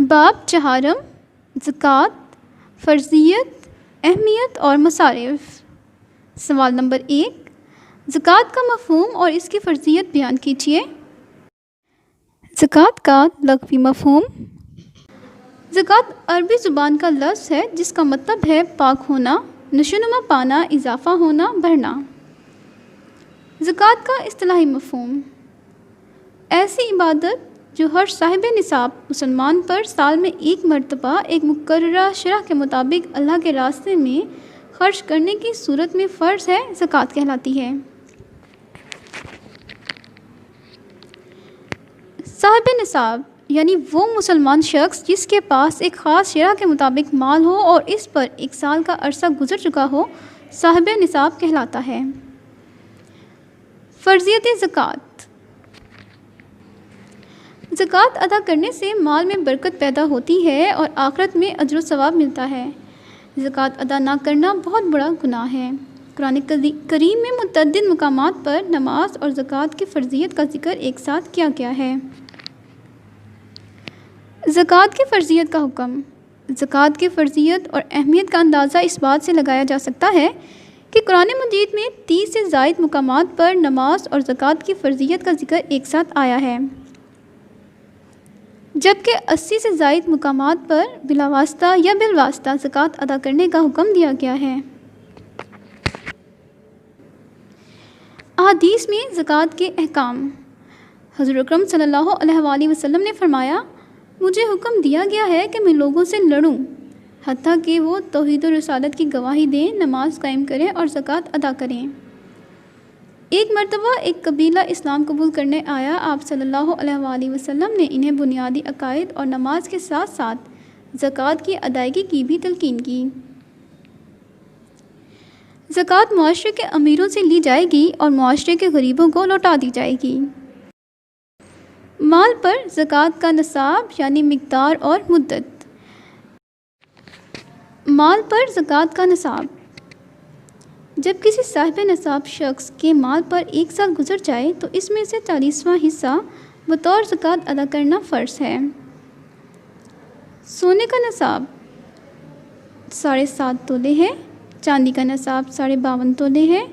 باب چہارم، زکوٰۃ، فرضیت، اہمیت اور مصارف۔ سوال نمبر 1، زکوٰۃ کا مفہوم اور اس کی فرضیت بیان کیجیے۔ زکوٰۃ کا لغوی مفہوم۔ زکوٰۃ عربی زبان کا لفظ ہے جس کا مطلب ہے پاک ہونا، نشوونما پانا، اضافہ ہونا، بڑھنا۔ زکوٰۃ کا اصطلاحی مفہوم: ایسی عبادت جو ہر صاحب نصاب مسلمان پر سال میں ایک مرتبہ ایک مقررہ شرح کے مطابق اللہ کے راستے میں خرچ کرنے کی صورت میں فرض ہے، زکوٰۃ کہلاتی ہے۔ صاحب نصاب یعنی وہ مسلمان شخص جس کے پاس ایک خاص شرح کے مطابق مال ہو اور اس پر ایک سال کا عرصہ گزر چکا ہو، صاحب نصاب کہلاتا ہے۔ فرضیت زکوٰۃ: زکوٰۃ ادا کرنے سے مال میں برکت پیدا ہوتی ہے اور آخرت میں اجر و ثواب ملتا ہے۔ زکوٰۃ ادا نہ کرنا بہت بڑا گناہ ہے۔ قرآن کریم میں متعدد مقامات پر نماز اور زکوٰۃ کی فرضیت کا ذکر ایک ساتھ کیا گیا ہے۔ زکوٰۃ کی فرضیت کا حکم۔ زکوٰۃ کی فرضیت اور اہمیت کا اندازہ اس بات سے لگایا جا سکتا ہے کہ قرآن مجید میں 30 سے زائد مقامات پر نماز اور زکوٰۃ کی فرضیت کا ذکر ایک ساتھ آیا ہے، جبکہ 80 سے زائد مقامات پر بلا واسطہ یا بالواسطہ زکوٰۃ ادا کرنے کا حکم دیا گیا ہے۔ احادیث میں زکوٰۃ کے احکام۔ حضور اکرم صلی اللہ علیہ وآلہ وسلم نے فرمایا، مجھے حکم دیا گیا ہے کہ میں لوگوں سے لڑوں حتیٰ کہ وہ توحید و رسالت کی گواہی دیں، نماز قائم کریں اور زکوٰۃ ادا کریں۔ ایک مرتبہ ایک قبیلہ اسلام قبول کرنے آیا، آپ صلی اللہ علیہ وآلہ وسلم نے انہیں بنیادی عقائد اور نماز کے ساتھ ساتھ زکوٰۃ کی ادائیگی کی بھی تلقین کی۔ زکوٰۃ معاشرے کے امیروں سے لی جائے گی اور معاشرے کے غریبوں کو لوٹا دی جائے گی۔ مال پر زکوٰۃ کا نصاب یعنی مقدار اور مدت۔ مال پر زکوٰۃ کا نصاب: جب کسی صاحب نصاب شخص کے مال پر ایک سال گزر جائے تو اس میں سے 40واں حصہ بطور زکوٰۃ ادا کرنا فرض ہے۔ سونے کا نصاب 7.5 تولے ہے، چاندی کا نصاب 52.5 تولے ہے۔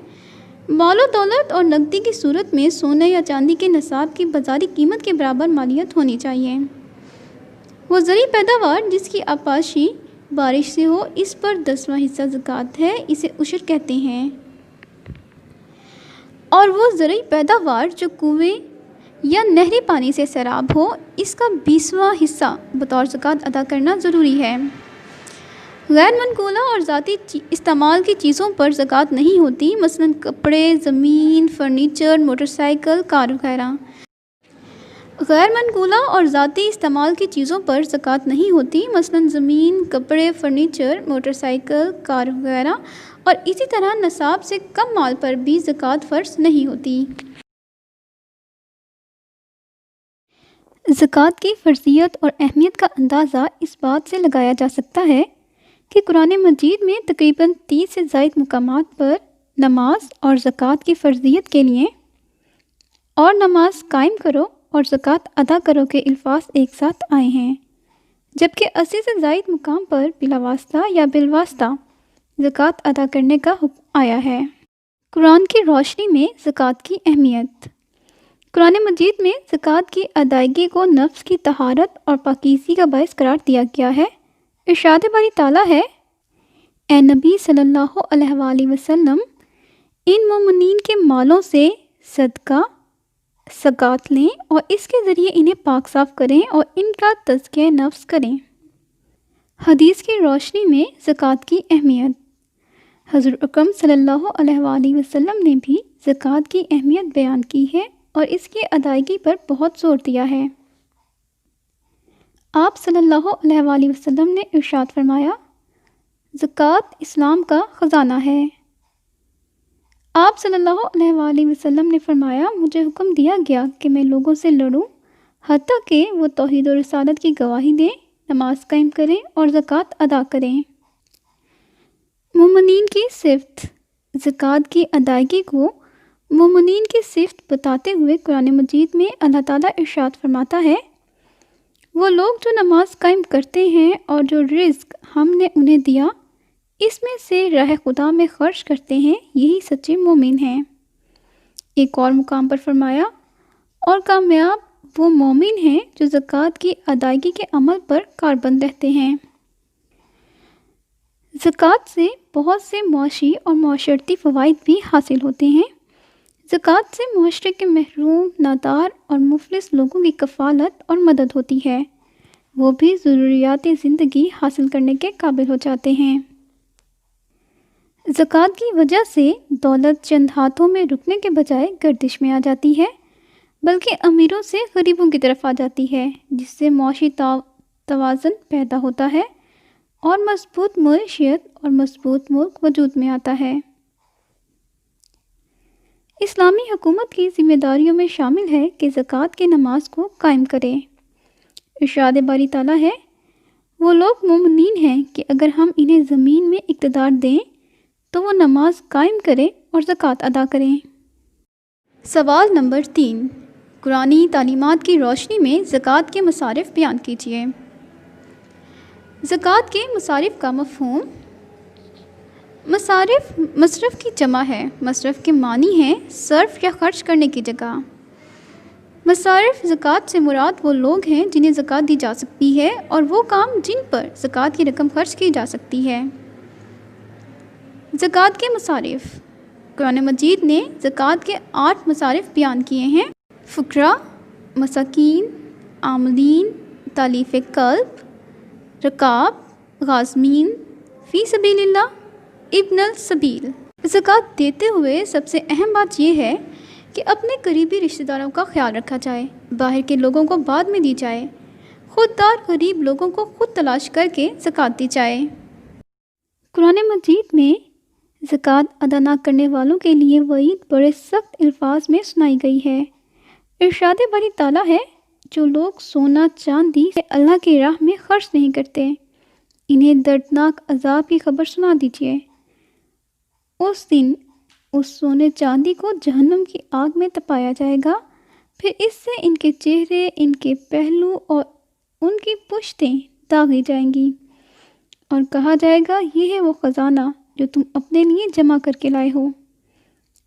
مال و دولت اور نقدی کی صورت میں سونے یا چاندی کے نصاب کی بازاری قیمت کے برابر مالیت ہونی چاہیے۔ وہ زرعی پیداوار جس کی آبپاشی بارش سے ہو، اس پر 10واں حصہ زکوٰۃ ہے، اسے عشر کہتے ہیں۔ اور وہ زرعی پیداوار جو کنویں یا نہری پانی سے سیراب ہو، اس کا 20واں حصہ بطور زکوٰۃ ادا کرنا ضروری ہے۔ غیر منقولہ اور ذاتی استعمال کی چیزوں پر زکوٰۃ نہیں ہوتی، مثلاً کپڑے، زمین، فرنیچر، موٹر سائیکل، کار وغیرہ۔ غیر منقولہ اور ذاتی استعمال کی چیزوں پر زکوٰۃ نہیں ہوتی، مثلاً زمین، کپڑے، فرنیچر، موٹر سائیکل، کار وغیرہ، اور اسی طرح نصاب سے کم مال پر بھی زکوٰۃ فرض نہیں ہوتی۔ زکوٰۃ کی فرضیت اور اہمیت کا اندازہ اس بات سے لگایا جا سکتا ہے کہ قرآن مجید میں تقریباً 30 سے زائد مقامات پر نماز اور زکوٰۃ کی فرضیت کے لیے اور نماز قائم کرو اور زکوٰۃ ادا کرو کے الفاظ ایک ساتھ آئے ہیں، جبکہ 80 سے زائد مقام پر بلا واسطہ یا بالواسطہ زکوٰۃ ادا کرنے کا حکم آیا ہے۔ قرآن کی روشنی میں زکوٰۃ کی اہمیت۔ قرآن مجید میں زکوٰۃ کی ادائیگی کو نفس کی طہارت اور پاکیزگی کا باعث قرار دیا گیا ہے۔ ارشاد باری تعالیٰ ہے، اے نبی صلی اللہ علیہ وآلہ وسلم، ان مومنین کے مالوں سے صدقہ زکوٰۃ لیں اور اس کے ذریعے انہیں پاک صاف کریں اور ان کا تزکیہ نفس کریں۔ حدیث کی روشنی میں زکوٰۃ کی اہمیت۔ حضور اکرم صلی اللہ علیہ وآلہ وسلم نے بھی زکوٰۃ کی اہمیت بیان کی ہے اور اس کی ادائیگی پر بہت زور دیا ہے۔ آپ صلی اللہ علیہ وآلہ وسلم نے ارشاد فرمایا، زکوٰۃ اسلام کا خزانہ ہے۔ آپ صلی اللہ علیہ وآلہ وسلم نے فرمایا، مجھے حکم دیا گیا کہ میں لوگوں سے لڑوں حتیٰ کہ وہ توحید و رسالت کی گواہی دیں، نماز قائم کریں اور زکوٰۃ ادا کریں۔ مومنین کی صفت۔ زکوٰۃ کی ادائیگی کو مومنین کی صفت بتاتے ہوئے قرآن مجید میں اللہ تعالیٰ ارشاد فرماتا ہے، وہ لوگ جو نماز قائم کرتے ہیں اور جو رزق ہم نے انہیں دیا اس میں سے راہ خدا میں خرچ کرتے ہیں، یہی سچے مومن ہیں۔ ایک اور مقام پر فرمایا، اور کامیاب وہ مومن ہیں جو زکوٰۃ کی ادائیگی کے عمل پر کاربند رہتے ہیں۔ زکوٰۃ سے بہت سے معاشی اور معاشرتی فوائد بھی حاصل ہوتے ہیں۔ زکوٰۃ سے معاشرے کے محروم، نادار اور مفلس لوگوں کی کفالت اور مدد ہوتی ہے، وہ بھی ضروریات زندگی حاصل کرنے کے قابل ہو جاتے ہیں۔ زکوٰۃ کی وجہ سے دولت چند ہاتھوں میں رکنے کے بجائے گردش میں آ جاتی ہے، بلکہ امیروں سے غریبوں کی طرف آ جاتی ہے، جس سے معاشی توازن پیدا ہوتا ہے اور مضبوط معیشت اور مضبوط ملک وجود میں آتا ہے۔ اسلامی حکومت کی ذمہ داریوں میں شامل ہے کہ زکوٰۃ کی نماز کو قائم کرے۔ ارشاد باری تعالیٰ ہے، وہ لوگ مومنین ہیں کہ اگر ہم انہیں زمین میں اقتدار دیں تو وہ نماز قائم کریں اور زکوٰۃ ادا کریں۔ سوال نمبر 3، قرآنی تعلیمات کی روشنی میں زکوٰۃ کے مصارف بیان کیجیے۔ زکوٰۃ کے مصارف کا مفہوم۔ مصارف مصرف کی جمع ہے۔ مصرف کے معنی ہیں صرف یا خرچ کرنے کی جگہ۔ مصارف زکوٰۃ سے مراد وہ لوگ ہیں جنہیں زکوٰۃ دی جا سکتی ہے اور وہ کام جن پر زکوٰۃ کی رقم خرچ کی جا سکتی ہے۔ زکوٰۃ کے مصارف۔ قرآن مجید نے زکوٰۃ کے 8 مصارف بیان کیے ہیں: فقراء، مساکین، عاملین، تالیف قلب، رقاب، غازمین، فی سبیل اللہ، ابن السبیل۔ زکوٰۃ دیتے ہوئے سب سے اہم بات یہ ہے کہ اپنے قریبی رشتہ داروں کا خیال رکھا جائے، باہر کے لوگوں کو بعد میں دی جائے، خوددار غریب لوگوں کو خود تلاش کر کے زکوٰۃ دی جائے۔ قرآن مجید میں زکوٰۃ ادا نہ کرنے والوں کے لیے وعید بڑے سخت الفاظ میں سنائی گئی ہے۔ ارشاد باری تعالیٰ ہے، جو لوگ سونا چاندی سے اللہ کی راہ میں خرچ نہیں کرتے، انہیں دردناک عذاب کی خبر سنا دیجیے۔ اس دن اس سونے چاندی کو جہنم کی آگ میں تپایا جائے گا، پھر اس سے ان کے چہرے، ان کے پہلو اور ان کی پشتیں داغی جائیں گی، اور کہا جائے گا، یہ ہے وہ خزانہ جو تم اپنے لیے جمع کر کے لائے ہو،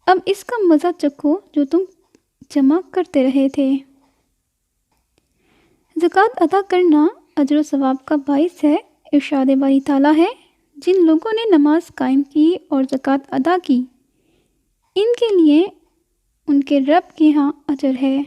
اب اس کا مزہ چکھو جو تم جمع کرتے رہے تھے۔ زکوٰۃ ادا کرنا اجر و ثواب کا باعث ہے۔ ارشاد باری تعالیٰ ہے، جن لوگوں نے نماز قائم کی اور زکوٰۃ ادا کی، ان کے لیے ان کے رب کے ہاں اجر ہے۔